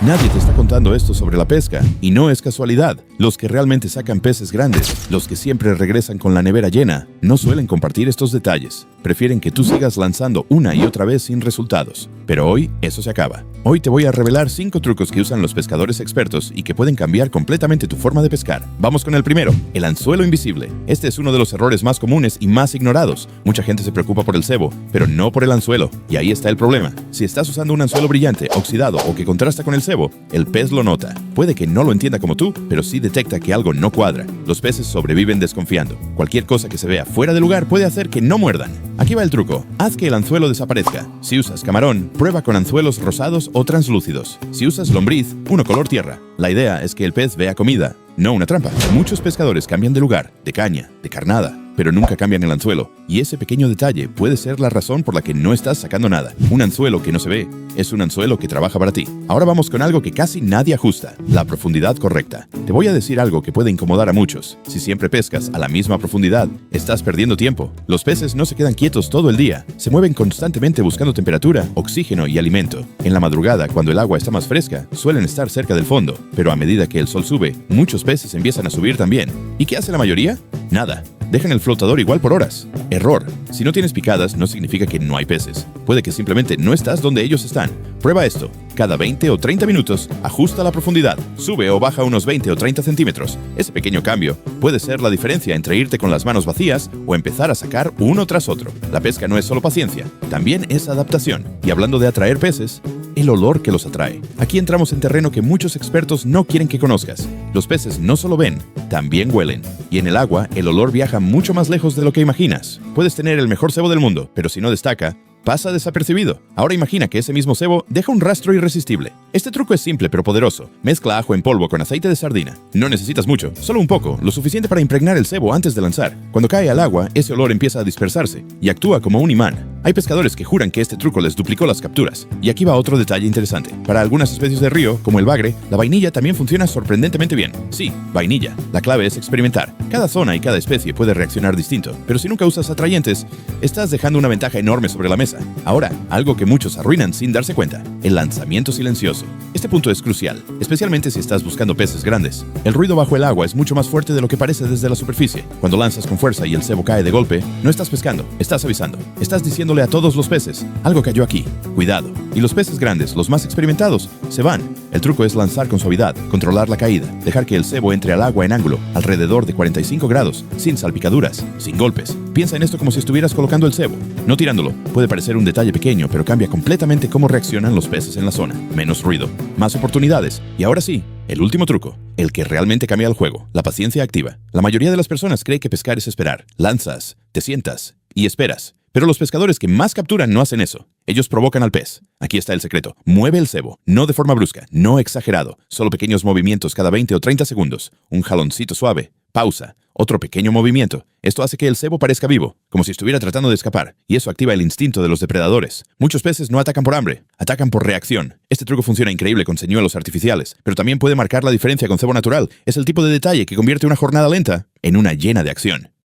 Nadie te está contando esto sobre la pesca, y no es casualidad. Los que realmente sacan peces grandes, los que siempre regresan con la nevera llena, no suelen compartir estos detalles. Prefieren que tú sigas lanzando una y otra vez sin resultados. Pero hoy, eso se acaba. Hoy te voy a revelar 5 trucos que usan los pescadores expertos y que pueden cambiar completamente tu forma de pescar. Vamos con el primero, el anzuelo invisible. Este es uno de los errores más comunes y más ignorados. Mucha gente se preocupa por el cebo, pero no por el anzuelo. Y ahí está el problema. Si estás usando un anzuelo brillante, oxidado o que contrasta con el cebo, el pez lo nota. Puede que no lo entienda como tú, pero sí detecta que algo no cuadra. Los peces sobreviven desconfiando. Cualquier cosa que se vea fuera de lugar puede hacer que no muerdan. Aquí va el truco. Haz que el anzuelo desaparezca. Si usas camarón, prueba con anzuelos rosados o translúcidos. Si usas lombriz, uno color tierra. La idea es que el pez vea comida, no una trampa. Muchos pescadores cambian de lugar, de caña, de carnada, pero nunca cambian el anzuelo. Y ese pequeño detalle puede ser la razón por la que no estás sacando nada. Un anzuelo que no se ve es un anzuelo que trabaja para ti. Ahora vamos con algo que casi nadie ajusta, la profundidad correcta. Te voy a decir algo que puede incomodar a muchos. Si siempre pescas a la misma profundidad, estás perdiendo tiempo. Los peces no se quedan quietos todo el día. Se mueven constantemente buscando temperatura, oxígeno y alimento. En la madrugada, cuando el agua está más fresca, suelen estar cerca del fondo. Pero a medida que el sol sube, muchos peces empiezan a subir también. ¿Y qué hace la mayoría? Nada. Dejan el flotador igual por horas. Error. Si no tienes picadas, no significa que no hay peces. Puede que simplemente no estás donde ellos están. Prueba esto. Cada 20 o 30 minutos, ajusta la profundidad. Sube o baja unos 20 o 30 centímetros. Ese pequeño cambio puede ser la diferencia entre irte con las manos vacías o empezar a sacar uno tras otro. La pesca no es solo paciencia, también es adaptación. Y hablando de atraer peces, el olor que los atrae. Aquí entramos en terreno que muchos expertos no quieren que conozcas. Los peces no solo ven, también huelen. Y en el agua, el olor viaja mucho más lejos de lo que imaginas. Puedes tener el mejor cebo del mundo, pero si no destaca, pasa desapercibido. Ahora imagina que ese mismo cebo deja un rastro irresistible. Este truco es simple pero poderoso. Mezcla ajo en polvo con aceite de sardina. No necesitas mucho, solo un poco, lo suficiente para impregnar el cebo antes de lanzar. Cuando cae al agua, ese olor empieza a dispersarse y actúa como un imán. Hay pescadores que juran que este truco les duplicó las capturas. Y aquí va otro detalle interesante. Para algunas especies de río, como el bagre, la vainilla también funciona sorprendentemente bien. Sí, vainilla. La clave es experimentar. Cada zona y cada especie puede reaccionar distinto, pero si nunca usas atrayentes, estás dejando una ventaja enorme sobre la mesa. Ahora, algo que muchos arruinan sin darse cuenta, el lanzamiento silencioso. Este punto es crucial, especialmente si estás buscando peces grandes. El ruido bajo el agua es mucho más fuerte de lo que parece desde la superficie. Cuando lanzas con fuerza y el cebo cae de golpe, no estás pescando, estás avisando. Estás diciéndole a todos los peces, algo cayó aquí, cuidado. Y los peces grandes, los más experimentados, se van. El truco es lanzar con suavidad, controlar la caída, dejar que el cebo entre al agua en ángulo, alrededor de 45 grados, sin salpicaduras, sin golpes. Piensa en esto como si estuvieras colocando el cebo, no tirándolo. Puede parecer un detalle pequeño, pero cambia completamente cómo reaccionan los peces en la zona. Menos ruido, más oportunidades. Y ahora sí, el último truco, el que realmente cambia el juego, la paciencia activa. La mayoría de las personas cree que pescar es esperar. Lanzas, te sientas y esperas. Pero los pescadores que más capturan no hacen eso. Ellos provocan al pez. Aquí está el secreto. Mueve el cebo, no de forma brusca, no exagerado. Solo pequeños movimientos cada 20 o 30 segundos. Un jaloncito suave. Pausa. Otro pequeño movimiento. Esto hace que el cebo parezca vivo, como si estuviera tratando de escapar, y eso activa el instinto de los depredadores. Muchos peces no atacan por hambre, atacan por reacción. Este truco funciona increíble con señuelos artificiales, pero también puede marcar la diferencia con cebo natural. Es el tipo de detalle que convierte una jornada lenta en una llena de acción.